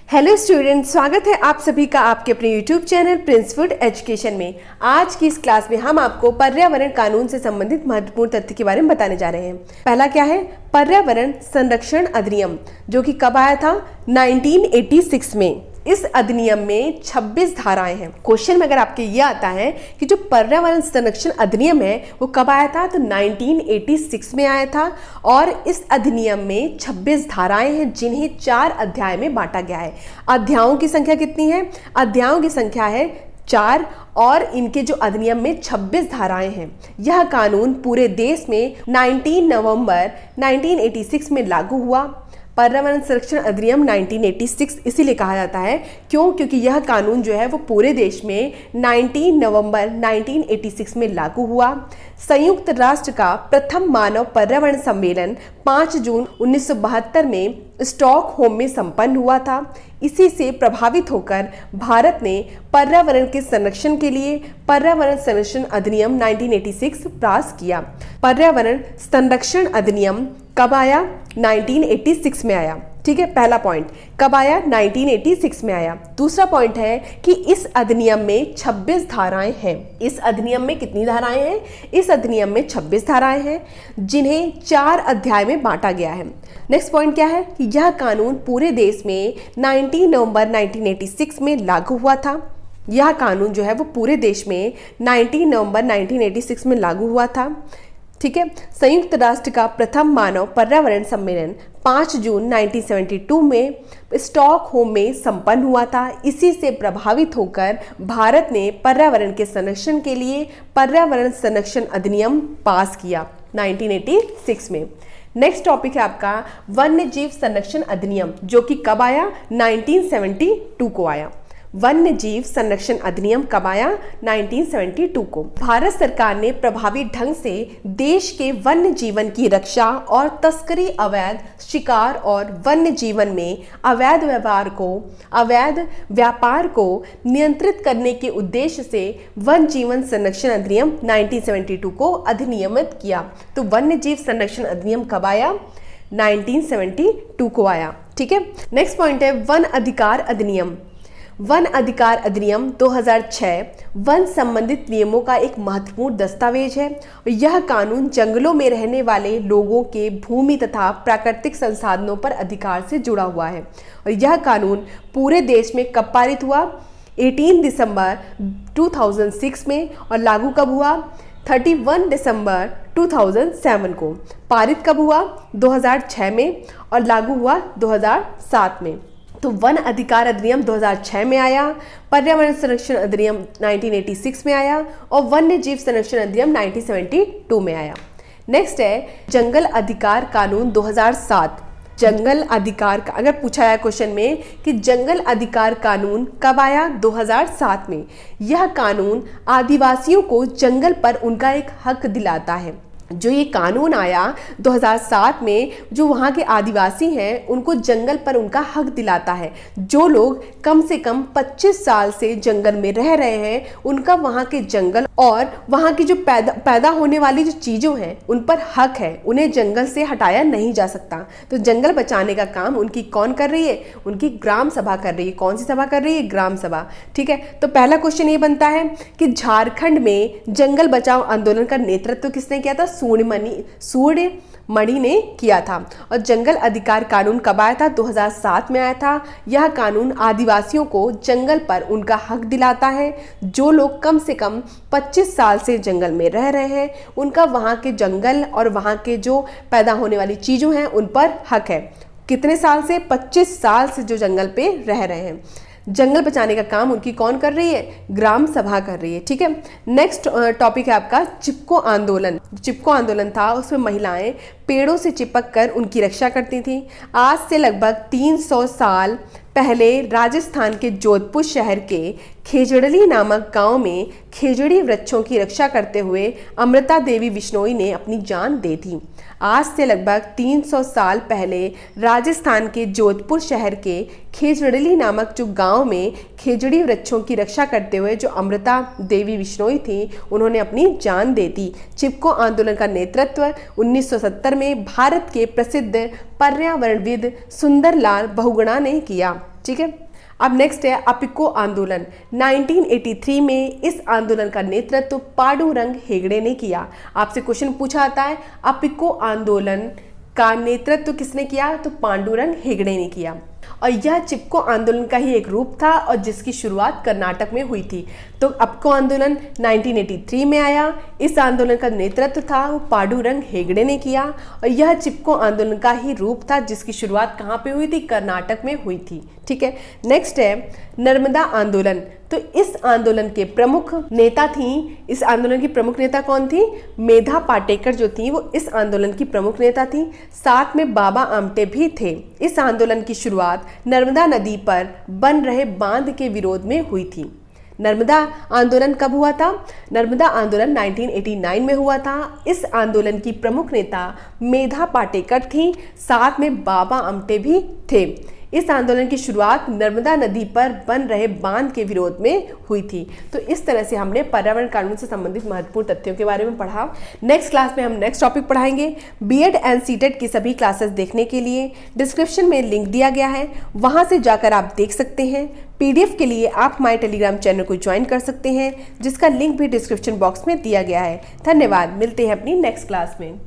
Hello student, स्वागत है आप सभी का आपके अपने YouTube channel Prince food education में। आज की इस क्लास में हम आपको पर्यावरण कानून से संबंधित महत्वपूर्ण तथ्य के बारे में बताने जा रहे हैं। पहला क्या है? पर्यावरण संरक्षण अधिनियम, जो कि कब आया था? 1986 में। इस अधिनियम में 26 धाराएं हैं। क्वेश्चन में अगर आपके ये आता है कि जो पर्यावरण संरक्षण अधिनियम है वो कब आया था, तो 1986 में आया था। और इस अधिनियम में 26 धाराएं हैं जिन्हें 4 अध्याय में बांटा गया है। अध्यायों की संख्या कितनी है? अध्यायों की संख्या है 4 और इनके जो अधिनियम में 26 धाराएं हैं। यह कानून पूरे देश में 19 नवंबर 1986 में लागू हुआ। पर्यावरण संरक्षण अधिनियम 1986 इसीलिए कहा जाता है क्योंकि यह कानून जो है वो पूरे देश में 19 नवंबर 1986 में लागू हुआ। संयुक्त राष्ट्र का प्रथम मानव पर्यावरण सम्मेलन 5 जून 1972 में स्टॉकहोम में संपन्न हुआ था। इसी से प्रभावित होकर भारत ने पर्यावरण के संरक्षण के लिए पर्यावरण संरक्षण अधिनियम 1986 पास किया। पर्यावरण संरक्षण अधिनियम कब आया? 1986 में आया। ठीक है, पहला पॉइंट कब आया? 1986 में आया। दूसरा पॉइंट है कि इस अधिनियम में 26 धाराएं हैं। इस अधिनियम में कितनी धाराएं हैं? इस अधिनियम में 26 धाराएं हैं जिन्हें 4 अध्याय में बांटा गया है। नेक्स्ट पॉइंट क्या है कि यह कानून पूरे देश में 19 नवंबर 1986 में लागू हुआ था। यह कानून जो है वो पूरे देश में 19 नवंबर 1986 में लागू हुआ था। ठीक है, संयुक्त राष्ट्र का प्रथम मानव पर्यावरण सम्मेलन 5 जून 1972 में स्टॉकहोम में संपन्न हुआ था। इसी से प्रभावित होकर भारत ने पर्यावरण के संरक्षण के लिए पर्यावरण संरक्षण अधिनियम पास किया 1986 में। नेक्स्ट टॉपिक है आपका वन्य जीव संरक्षण अधिनियम, जो कि कब आया? 1972 को आया। वन्य जीव संरक्षण अधिनियम कब आया? 1972 को। भारत सरकार ने प्रभावी ढंग से देश के वन्य जीवन की रक्षा और तस्करी, अवैध शिकार और वन्य जीवन में अवैध व्यापार को नियंत्रित करने के उद्देश्य से वन्य जीवन संरक्षण अधिनियम 1972 को अधिनियमित किया। तो वन्य जीव संरक्षण अधिनियम कब आया? 1972 को आया। ठीक है, नेक्स्ट पॉइंट है वन अधिकार अधिनियम। वन अधिकार अधिनियम 2006 वन संबंधित नियमों का एक महत्वपूर्ण दस्तावेज है। यह कानून जंगलों में रहने वाले लोगों के भूमि तथा प्राकृतिक संसाधनों पर अधिकार से जुड़ा हुआ है। और यह कानून पूरे देश में कब पारित हुआ? 18 दिसंबर 2006 में। और लागू कब हुआ? 31 दिसंबर 2007 को। पारित कब हुआ? 2006 में। और लागू हुआ 2007 में। तो वन अधिकार अधिनियम 2006 में आया, पर्यावरण संरक्षण अधिनियम 1986 में आया और वन्य जीव संरक्षण अधिनियम 1972 में आया। नेक्स्ट है जंगल अधिकार कानून 2007। जंगल अधिकार का अगर पूछा है क्वेश्चन में कि जंगल अधिकार कानून कब आया? 2007 में। यह कानून आदिवासियों को जंगल पर उनका एक हक दिलाता है। जो ये कानून आया 2007 में, जो वहाँ के आदिवासी हैं उनको जंगल पर उनका हक दिलाता है। जो लोग कम से कम 25 साल से जंगल में रह रहे हैं उनका वहाँ के जंगल और वहाँ की जो पैदा होने वाली जो चीज़ों हैं उन पर हक है, उन्हें जंगल से हटाया नहीं जा सकता। तो जंगल बचाने का काम उनकी कौन कर रही है? उनकी ग्राम सभा कर रही है। कौन सी सभा कर रही है? ग्राम सभा। ठीक है, तो पहला क्वेश्चन ये बनता है कि झारखंड में जंगल बचाओ आंदोलन का नेतृत्व किसने किया था? सूर्यमणि ने किया था। और जंगल अधिकार कानून कब आया था? 2007 में आया था। यह कानून आदिवासियों को जंगल पर उनका हक दिलाता है। जो लोग कम से कम 25 साल से जंगल में रह रहे हैं उनका वहाँ के जंगल और वहाँ के जो पैदा होने वाली चीज़ों हैं उन पर हक है। कितने साल से? 25 साल से जो जंगल पे रह रहे हैं। जंगल बचाने का काम उनकी कौन कर रही है? ग्राम सभा कर रही है। ठीक है, नेक्स्ट टॉपिक है आपका चिपको आंदोलन। चिपको आंदोलन था उसमें महिलाएं पेड़ों से चिपक कर उनकी रक्षा करती थी। आज से लगभग 300 साल पहले राजस्थान के जोधपुर शहर के खेजड़ली नामक गांव में खेजड़ी वृक्षों की रक्षा करते हुए अमृता देवी बिश्नोई ने अपनी जान दे दी। आज से लगभग 300 साल पहले राजस्थान के जोधपुर शहर के खेजड़ली नामक जो गांव में खेजड़ी वृक्षों की रक्षा करते हुए जो अमृता देवी बिश्नोई थी उन्होंने अपनी जान दे दी। चिपको आंदोलन का नेतृत्व 1970 में भारत के प्रसिद्ध पर्यावरणविद सुंदरलाल बहुगुणा ने किया। ठीक है। अब नेक्स्ट है अपिको आंदोलन। 1983 में इस आंदोलन का नेतृत्व पांडुरंग हेगड़े ने किया। आपसे क्वेश्चन पूछा आता है अपिको आंदोलन का नेतृत्व किसने किया, तो पांडुरंग हेगड़े ने किया। और यह चिपको आंदोलन का ही एक रूप था और जिसकी शुरुआत कर्नाटक में हुई थी। तो अपिको आंदोलन 1983 में आया। इस आंदोलन का नेतृत्व था वो पांडुरंग हेगड़े ने किया और यह चिपको आंदोलन का ही रूप था जिसकी शुरुआत कहाँ पे हुई थी, कर्नाटक में हुई थी। ठीक है। नेक्स्ट है नर्मदा आंदोलन। तो इस आंदोलन के प्रमुख नेता थी, इस आंदोलन की प्रमुख नेता कौन थी, मेधा पाटेकर जो थी वो इस आंदोलन की प्रमुख नेता थी। साथ में बाबा आमटे भी थे। इस आंदोलन की शुरुआत नर्मदा नदी पर बन रहे बांध के विरोध में हुई थी। नर्मदा आंदोलन कब हुआ था, नर्मदा आंदोलन 1989 में हुआ था। इस आंदोलन की प्रमुख नेता मेधा पाटेकर थी, साथ में बाबा आमटे भी थे। इस आंदोलन की शुरुआत नर्मदा नदी पर बन रहे बांध के विरोध में हुई थी। तो इस तरह से हमने पर्यावरण कानून से संबंधित महत्वपूर्ण तथ्यों के बारे में पढ़ा। नेक्स्ट क्लास में हम नेक्स्ट टॉपिक पढ़ाएंगे। बीएड एंड सीटेट की सभी क्लासेस देखने के लिए डिस्क्रिप्शन में लिंक दिया गया है, वहां से जाकर आप देख सकते हैं। पीडीएफ के लिए आप हमारे टेलीग्राम चैनल को ज्वाइन कर सकते हैं, जिसका लिंक भी डिस्क्रिप्शन बॉक्स में दिया गया है। धन्यवाद, मिलते हैं अपनी नेक्स्ट क्लास में।